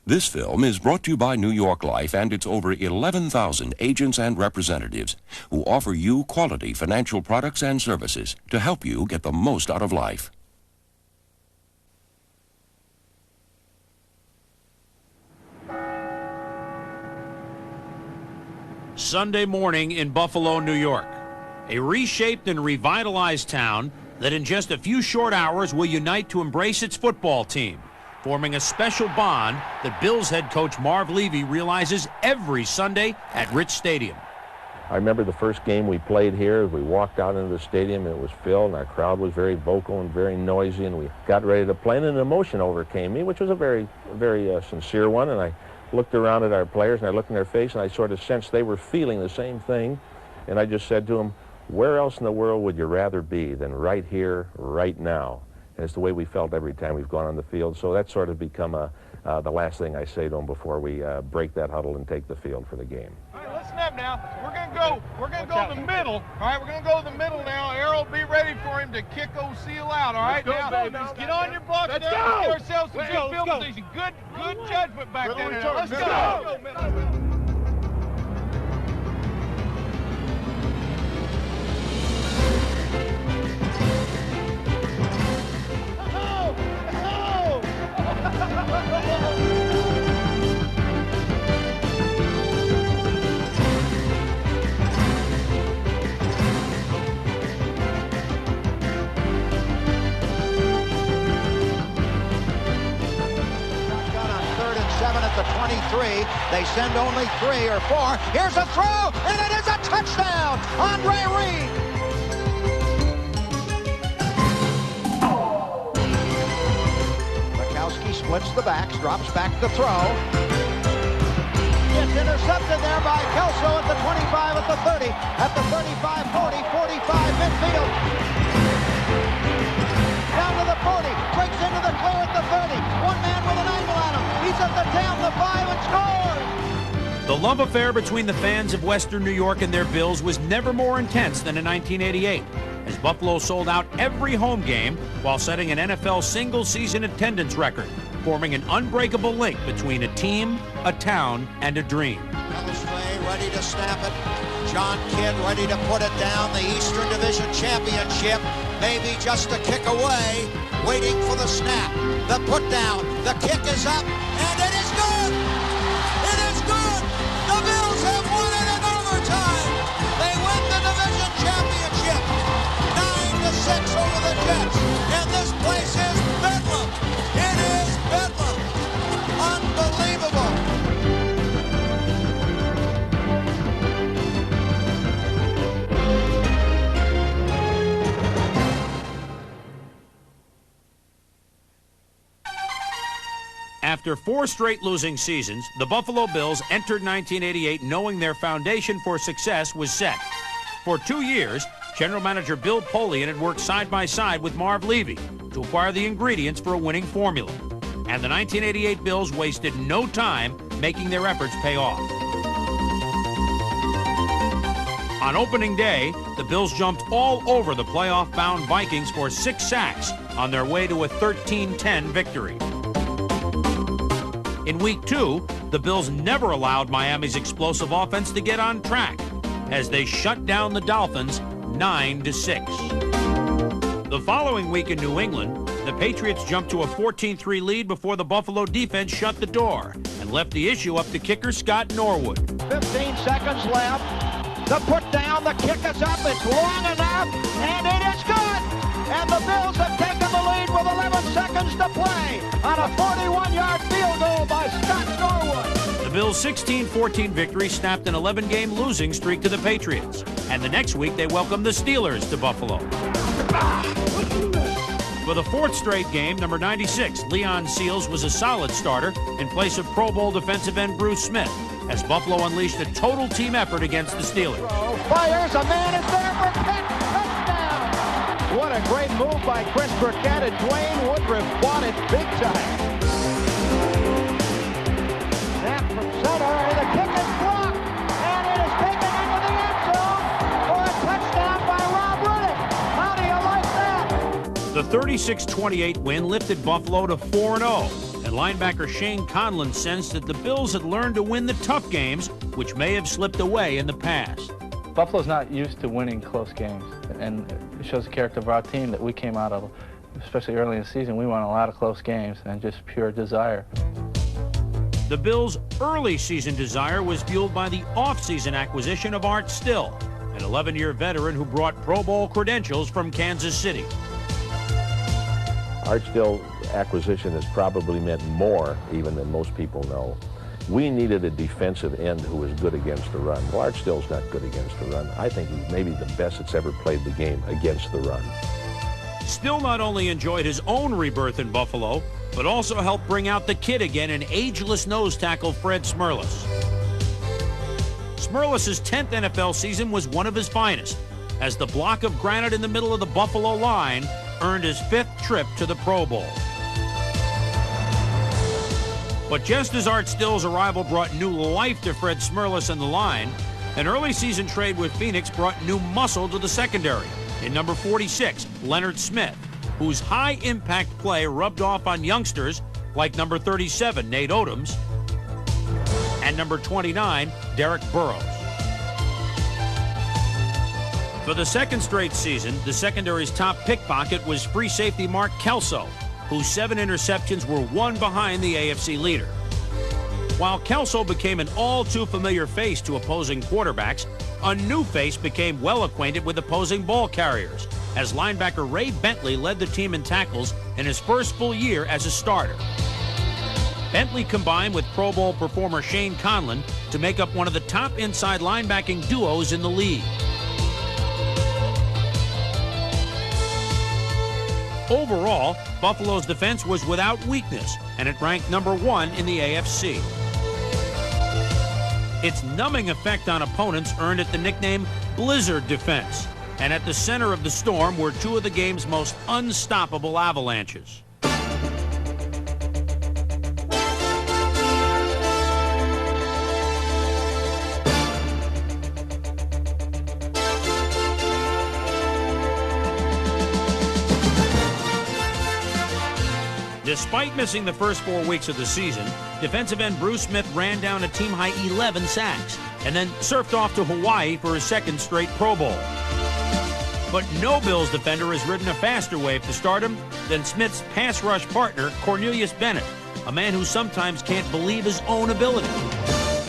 This film is brought to you by New York Life and its over 11,000 agents and representatives who offer you quality financial products and services to help you get the most out of life. Sunday morning in Buffalo, New York. A reshaped and revitalized town that in just a few short hours will unite to embrace its football team, forming a special bond that Bills head coach Marv Levy realizes every Sunday at Rich Stadium. I remember the first game we played here. We walked out into the stadium, and it was filled, and our crowd was very vocal and very noisy, and we got ready to play, and an emotion overcame me, which was a very, very sincere one, and I looked around at our players, and I looked in their face, and I sort of sensed they were feeling the same thing, and I just said to them, where else in the world would you rather be than right here, right now? And it's the way we felt every time we've gone on the field, so that's sort of become the last thing I say to them before we break that huddle and take the field for the game. All right, listen up now. We're gonna go in the middle. All right, we're gonna go in the middle now. Errol, be ready for him to kick O'Seal out. All right, now get on your blocks there. Let's get ourselves some good field position. Good judgment back there. Let's go. At the 23, they send only 3 or 4. Here's a throw, and it is a touchdown! Andre Reed! Bukowski splits the backs, drops back to throw. It's intercepted there by Kelso at the 25, at the 30, at the 35, 40, 45, midfield. Down to the 40, breaks into the clear at the 30. One man with an angle on him. He's at the 10, the 5, and scores! The love affair between the fans of Western New York and their Bills was never more intense than in 1988, as Buffalo sold out every home game while setting an NFL single-season attendance record, forming an unbreakable link between a team, a town, and a dream. Elstray ready to snap it. John Kidd ready to put it down. The Eastern Division Championship maybe just a kick away, waiting for the snap. The put down, the kick is up, and it is good! It is good! The Bills have won it in overtime! They win the division championship! 9-6 over the Jets, and this place is bedlam! It is bedlam! Unbelievable! After 4 straight losing seasons, the Buffalo Bills entered 1988 knowing their foundation for success was set. For 2 years, General Manager Bill Polian had worked side by side with Marv Levy to acquire the ingredients for a winning formula. And the 1988 Bills wasted no time making their efforts pay off. On opening day, the Bills jumped all over the playoff-bound Vikings for 6 sacks on their way to a 13-10 victory. In week 2, the Bills never allowed Miami's explosive offense to get on track as they shut down the Dolphins 9-6. The following week in New England, the Patriots jumped to a 14-3 lead before the Buffalo defense shut the door and left the issue up to kicker Scott Norwood. 15 seconds left. The put down, the kick is up, it's long enough, and it is good! And the Bills have taken the lead with 11 seconds to play on a 41-yard field goal by Scott Norwood. The Bills' 16-14 victory snapped an 11-game losing streak to the Patriots. And the next week, they welcomed the Steelers to Buffalo. For the 4th straight game, number 96, Leon Seals was a solid starter in place of Pro Bowl defensive end Bruce Smith, as Buffalo unleashed a total team effort against the Steelers. Fires, a man is there for Burkett. Touchdown! What a great move by Chris Burkett, and Dwayne Woodruff bought it big time. Snap from center, and the kick is blocked, and it is taken into the end zone for a touchdown by Rob Riddick. How do you like that? The 36-28 win lifted Buffalo to 4-0 and linebacker Shane Conlon sensed that the Bills had learned to win the tough games, which may have slipped away in the past. Buffalo's not used to winning close games, and it shows the character of our team that we came out of, especially early in the season. We won a lot of close games and just pure desire. The Bills' early season desire was fueled by the off-season acquisition of Art Still, an 11-year veteran who brought Pro Bowl credentials from Kansas City. Art Still acquisition has probably meant more even than most people know. We needed a defensive end who was good against the run. Well, Art Still's not good against the run. I think he's maybe the best that's ever played the game against the run. Still not only enjoyed his own rebirth in Buffalo, but also helped bring out the kid again in ageless nose tackle Fred Smerlas. Smerlas' 10th NFL season was one of his finest, as the block of granite in the middle of the Buffalo line earned his 5th trip to the Pro Bowl. But just as Art Still's arrival brought new life to Fred Smerlas and the line, an early season trade with Phoenix brought new muscle to the secondary in number 46, Leonard Smith, whose high-impact play rubbed off on youngsters like number 37, Nate Odoms, and number 29, Derek Burrows. For the second straight season, the secondary's top pickpocket was free safety Mark Kelso, whose 7 interceptions were one behind the AFC leader. While Kelso became an all-too-familiar face to opposing quarterbacks, a new face became well acquainted with opposing ball carriers, as linebacker Ray Bentley led the team in tackles in his first full year as a starter. Bentley combined with Pro Bowl performer Shane Conlon to make up one of the top inside linebacking duos in the league. Overall, Buffalo's defense was without weakness, and it ranked number 1 in the AFC. Its numbing effect on opponents earned it the nickname Blizzard Defense, and at the center of the storm were 2 of the game's most unstoppable avalanches. Despite missing the first 4 weeks of the season, defensive end Bruce Smith ran down a team-high 11 sacks and then surfed off to Hawaii for his 2nd straight Pro Bowl. But no Bills defender has ridden a faster wave to stardom than Smith's pass rush partner, Cornelius Bennett, a man who sometimes can't believe his own ability.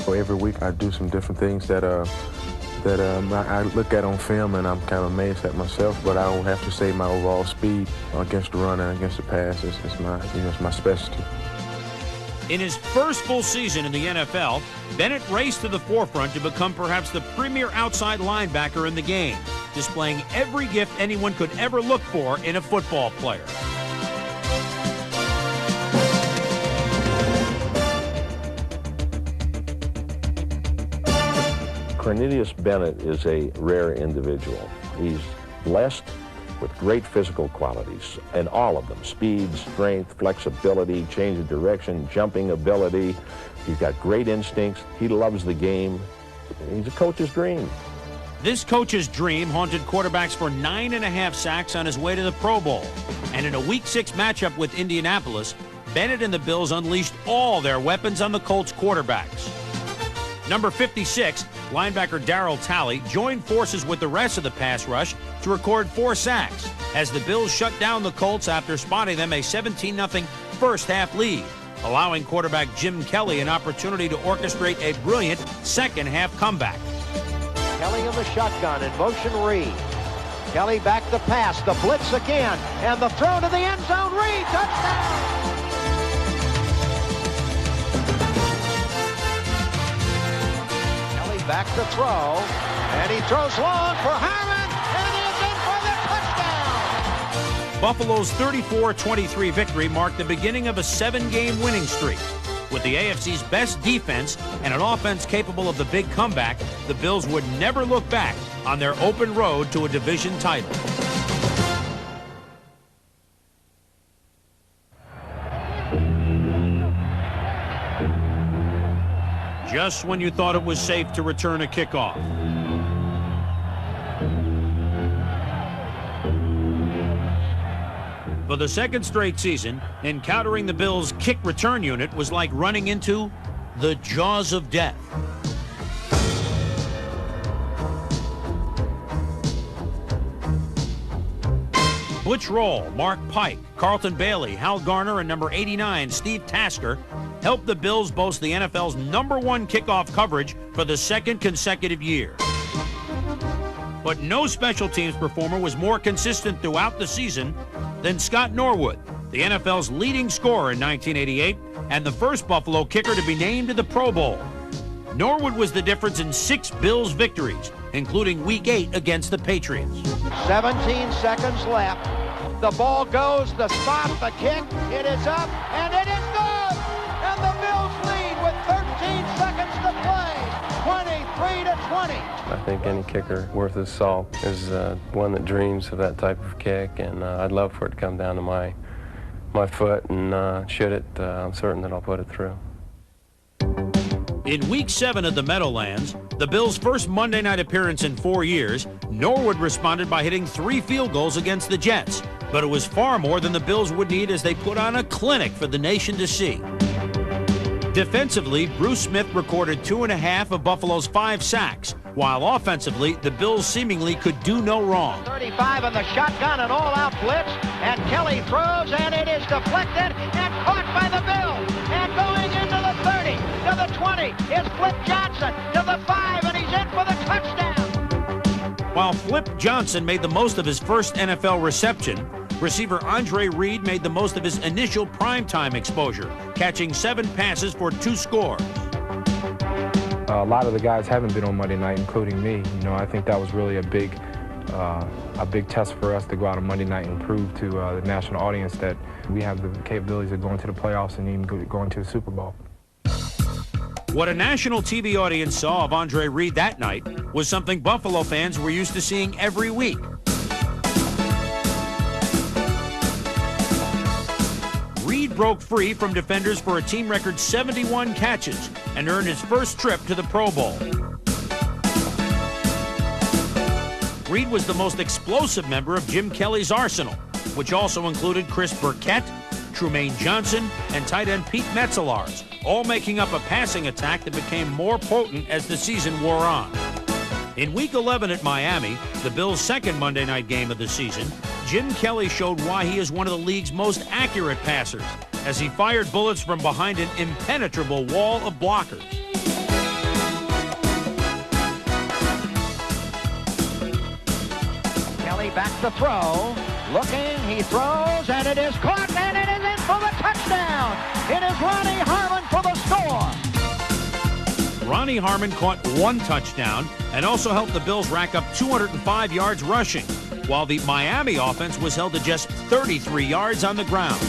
Every week I do some different things that I look at on film, and I'm kind of amazed at myself, but I don't have to say my overall speed against the run and against the pass is my specialty. In his first full season in the NFL, Bennett raced to the forefront to become perhaps the premier outside linebacker in the game, displaying every gift anyone could ever look for in a football player. Cornelius Bennett is a rare individual. He's blessed with great physical qualities, and all of them: speed, strength, flexibility, change of direction, jumping ability. He's got great instincts. He loves the game. He's a coach's dream. This coach's dream haunted quarterbacks for 9.5 sacks on his way to the Pro Bowl. And in a Week 6 matchup with Indianapolis, Bennett and the Bills unleashed all their weapons on the Colts quarterbacks. Number 56, linebacker Darryl Talley, joined forces with the rest of the pass rush to record 4 sacks as the Bills shut down the Colts after spotting them a 17-0 first-half lead, allowing quarterback Jim Kelly an opportunity to orchestrate a brilliant second-half comeback. Kelly in the shotgun, in motion Reed. Kelly back to pass, the blitz again, and the throw to the end zone. Reed, touchdown! Back to throw, and he throws long for Harmon, and he is in for the touchdown! Buffalo's 34-23 victory marked the beginning of a 7-game winning streak. With the AFC's best defense and an offense capable of the big comeback, the Bills would never look back on their open road to a division title. Just when you thought it was safe to return a kickoff. For the second straight season, encountering the Bills' kick return unit was like running into the jaws of death. Butch Roll, Mark Pike, Carlton Bailey, Hal Garner, and number 89, Steve Tasker, helped the Bills boast the NFL's #1 kickoff coverage for the second consecutive year. But no special teams performer was more consistent throughout the season than Scott Norwood, the NFL's leading scorer in 1988 and the first Buffalo kicker to be named to the Pro Bowl. Norwood was the difference in 6 Bills victories, including Week 8 against the Patriots. 17 seconds left. The ball goes, the spot, the kick, it is up, and it is good! And the Bills lead with 13 seconds to play, 23-20. I think any kicker worth his salt is one that dreams of that type of kick, and I'd love for it to come down to my foot, and should it, I'm certain that I'll put it through. In Week 7 at the Meadowlands, the Bills' first Monday night appearance in 4 years, Norwood responded by hitting 3 field goals against the Jets. But it was far more than the Bills would need as they put on a clinic for the nation to see. Defensively, Bruce Smith recorded 2.5 of Buffalo's 5 sacks, while offensively, the Bills seemingly could do no wrong. 35 in the shotgun, an all-out blitz, and Kelly throws, and it is deflected and caught by the Bills. And going into the 30, to the 20, is Flip Johnson, to the 5, and he's in for the touchdown. While Flip Johnson made the most of his first NFL reception, receiver Andre Reed made the most of his initial primetime exposure, catching 7 passes for 2 scores. A lot of the guys haven't been on Monday night, including me. You know, I think that was really a big test for us to go out on Monday night and prove to the national audience that we have the capabilities of going to the playoffs and even going to the Super Bowl. What a national TV audience saw of Andre Reed that night was something Buffalo fans were used to seeing every week. Reed broke free from defenders for a team record 71 catches and earned his first trip to the Pro Bowl. Reed was the most explosive member of Jim Kelly's arsenal, which also included Chris Burkett, Trumaine Johnson, and tight end Pete Metzelaars, all making up a passing attack that became more potent as the season wore on. In Week 11 at Miami, the Bills' second Monday night game of the season, Jim Kelly showed why he is one of the league's most accurate passers, as he fired bullets from behind an impenetrable wall of blockers. Kelly back to throw, looking, he throws, and it is caught, and it is in for the touchdown. It is Ronnie Harmon for the score. Ronnie Harmon caught 1 touchdown and also helped the Bills rack up 205 yards rushing, while the Miami offense was held to just 33 yards on the ground.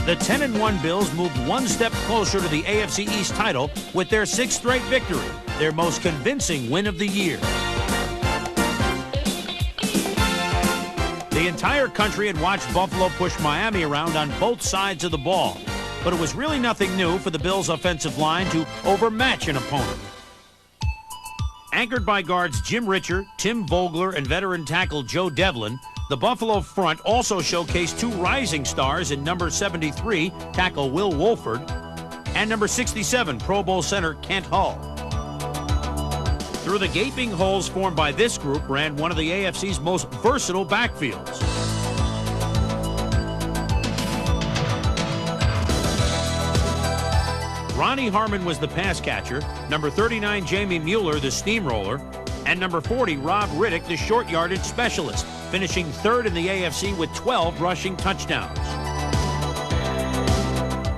The 10-1 Bills moved 1 step closer to the AFC East title with their 6th straight victory, their most convincing win of the year. The entire country had watched Buffalo push Miami around on both sides of the ball, but it was really nothing new for the Bills' offensive line to overmatch an opponent. Anchored by guards Jim Richer, Tim Vogler, and veteran tackle Joe Devlin, the Buffalo front also showcased 2 rising stars in number 73, tackle Will Wolford, and number 67, Pro Bowl center Kent Hull. Through the gaping holes formed by this group ran one of the AFC's most versatile backfields. Ronnie Harmon was the pass catcher, number 39, Jamie Mueller, the steamroller, and number 40, Rob Riddick, the short yardage specialist, finishing 3rd in the AFC with 12 rushing touchdowns.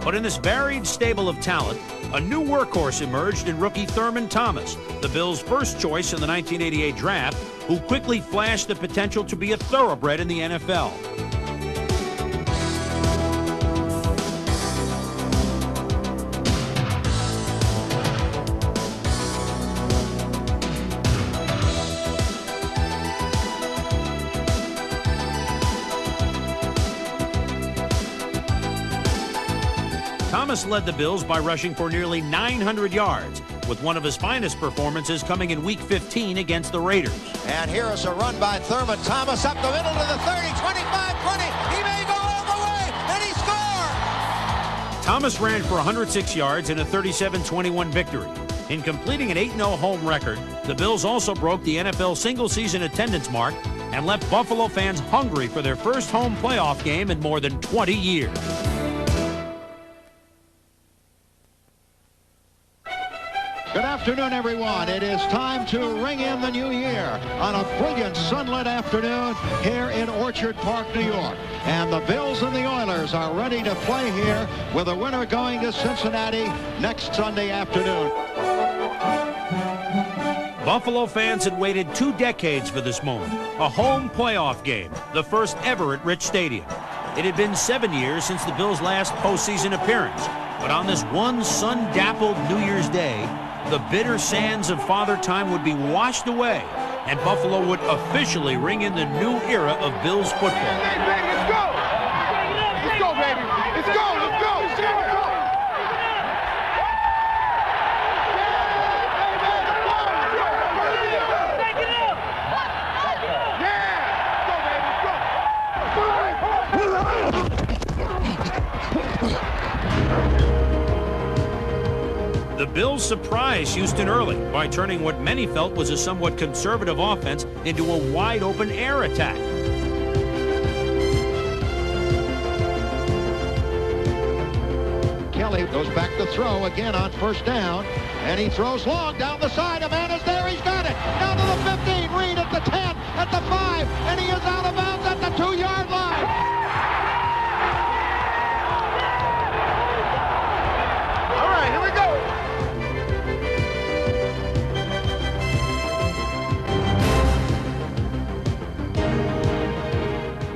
But in this varied stable of talent, a new workhorse emerged in rookie Thurman Thomas, the Bills' first choice in the 1988 draft, who quickly flashed the potential to be a thoroughbred in the NFL. Thomas led the Bills by rushing for nearly 900 yards with one of his finest performances coming in Week 15 against the Raiders. And here is a run by Thurman Thomas up the middle to the 30, 25, 20. He may go all the way, and he scored! Thomas ran for 106 yards in a 37-21 victory. In completing an 8-0 home record, the Bills also broke the NFL single-season attendance mark and left Buffalo fans hungry for their first home playoff game in more than 20 years. Good afternoon, everyone. It is time to ring in the new year on a brilliant sunlit afternoon here in Orchard Park, New York. And the Bills and the Oilers are ready to play here, with the winner going to Cincinnati next Sunday afternoon. Buffalo fans had waited 2 decades for this moment, a home playoff game, the first ever at Rich Stadium. It had been 7 years since the Bills' last postseason appearance, but on this one sun-dappled New Year's Day, the bitter sands of Father Time would be washed away, and Buffalo would officially ring in the new era of Bills football. Hey, baby, let's go! Let's go, baby! Let's go! Let's go! Let's go! The Bills surprised Houston early by turning what many felt was a somewhat conservative offense into a wide-open air attack. Kelly goes back to throw again on first down, and he throws long down the side. A man is there. He's got it. Down to the 15. Reed at the 10, at the 5, and he is out of bounds at the 2-yard line. All right, here we go.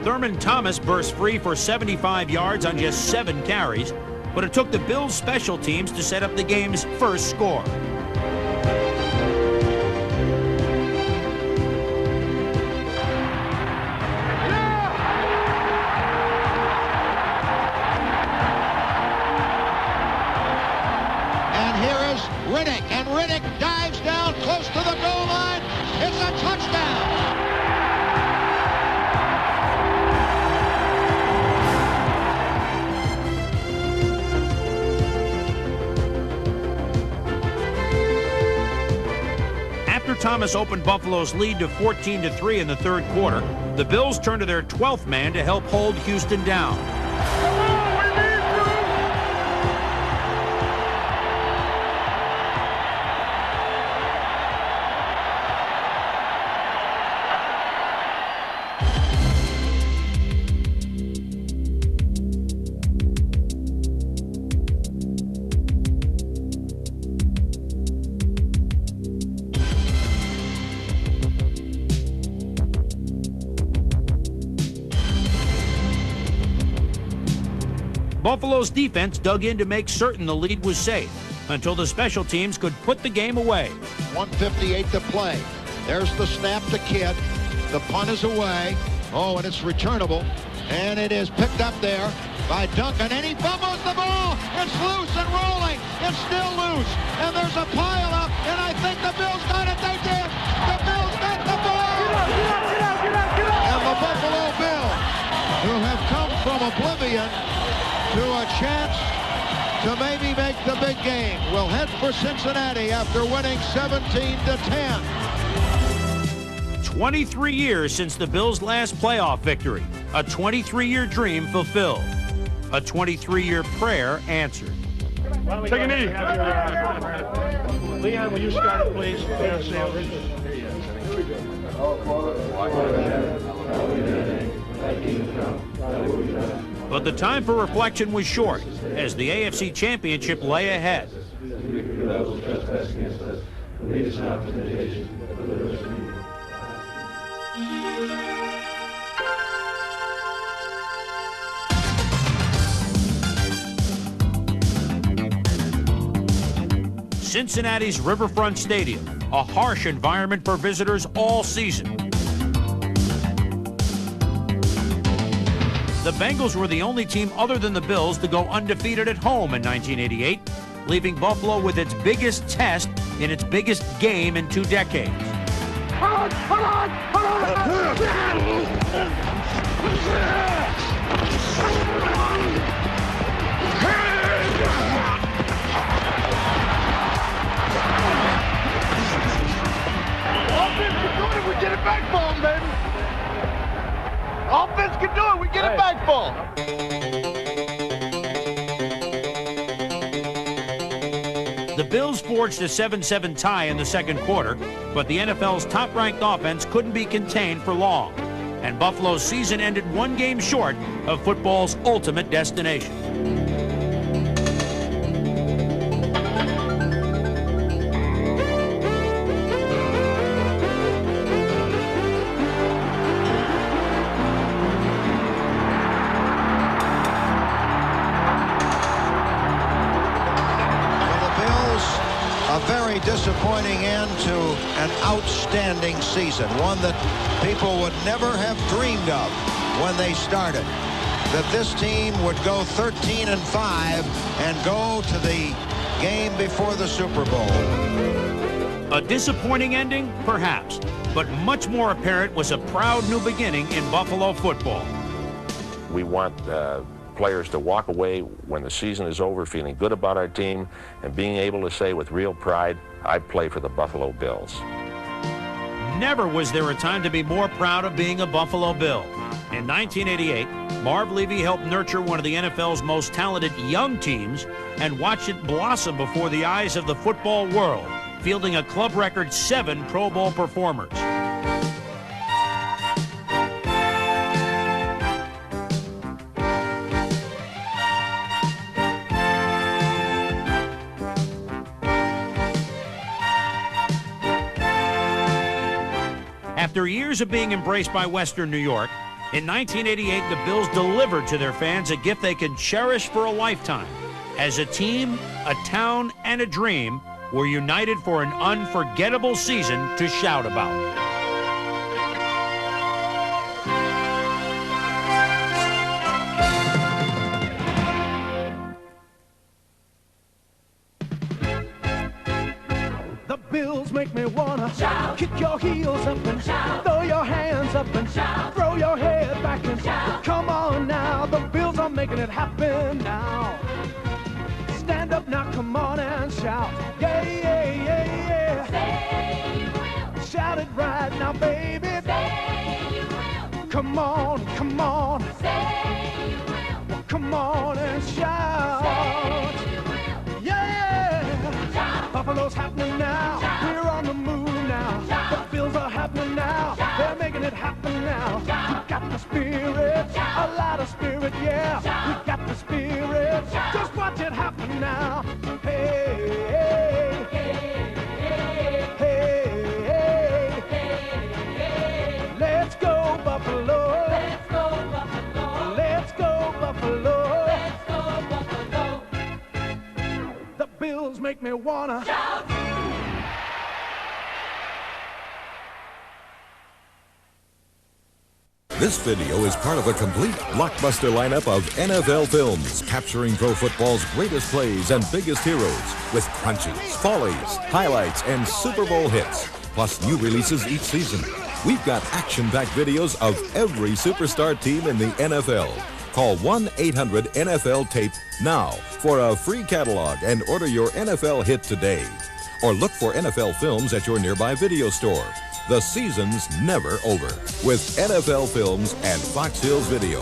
Thurman Thomas burst free for 75 yards on just 7 carries, but it took the Bills' special teams to set up the game's first score. And here is Riddick, and Riddick dives down close to the goal line. It's a touchdown. After Thomas opened Buffalo's lead to 14-3 in the third quarter, the Bills turned to their 12th man to help hold Houston down. Buffalo's defense dug in to make certain the lead was safe until the special teams could put the game away. 1:58 to play. There's the snap to Kidd. The punt is away. Oh, and it's returnable. And it is picked up there by Duncan, and he fumbles the ball. It's loose and rolling. It's still loose. And there's a pile up, and I think the Bills got it. They did. The Bills got the ball. Get up. And the Buffalo Bills, who have come from oblivion to a chance to maybe make the big game, will head for Cincinnati after winning 17-10. 23 years since the Bills' last playoff victory. A 23-year dream fulfilled. A 23-year prayer answered. Take a knee. Leon, will you start, please? But the time for reflection was short as the AFC Championship lay ahead. Cincinnati's Riverfront Stadium, a harsh environment for visitors all season. The Bengals were the only team other than the Bills to go undefeated at home in 1988. leaving Buffalo with its biggest test in its biggest game in 2 decades. Hold on! Offense can do it if we get it back for him, baby. Offense can do it, we get it back for him. The Bills forged a 7-7 tie in the second quarter, but the NFL's top-ranked offense couldn't be contained for long, and Buffalo's season ended 1 game short of football's ultimate destination. Disappointing end to an outstanding season, one that people would never have dreamed of when they started, that this team would go 13-5 and go to the game before the Super Bowl. A disappointing ending, perhaps, but much more apparent was a proud new beginning in Buffalo football. We want players to walk away when the season is over feeling good about our team and being able to say with real pride, I play for the Buffalo Bills. Never was there a time to be more proud of being a Buffalo Bill. In 1988, Marv Levy helped nurture one of the NFL's most talented young teams and watched it blossom before the eyes of the football world, fielding a club record 7 Pro Bowl performers. After years of being embraced by Western New York, in 1988, the Bills delivered to their fans a gift they could cherish for a lifetime. As a team, a town, and a dream were united for an unforgettable season to shout about. Bills make me wanna shout. Kick your heels up and shout. Throw your hands up and shout. Throw your head back and shout. Come on now, the Bills are making it happen now. Stand up now, come on and shout. Yeah, yeah, yeah, yeah. Say you will. Shout it right now, baby. Say you will. Come on, come on. Say you will. Come on and shout. Say you will. Yeah. Shout. Buffalo's happening now. Shout. We're on the move now. Shout. The Bills are happening now. Shout. They're making it happen now. Shout. We got the spirit, shout. A lot of spirit, yeah. Shout. We got the spirit. Shout. Just watch it happen now. Hey, hey, hey, hey, hey, hey, hey. Let's go Buffalo. Let's go Buffalo. Let's go Buffalo. Let's go Buffalo. The Bills make me wanna shout. This video is part of a complete blockbuster lineup of NFL films capturing pro football's greatest plays and biggest heroes with crunches, follies, highlights, and Super Bowl hits, plus new releases each season. We've got action-packed videos of every superstar team in the NFL. Call 1-800-NFL-TAPE now for a free catalog and order your NFL hit today. Or look for NFL films at your nearby video store. The season's never over with NFL Films and Fox Hills Video.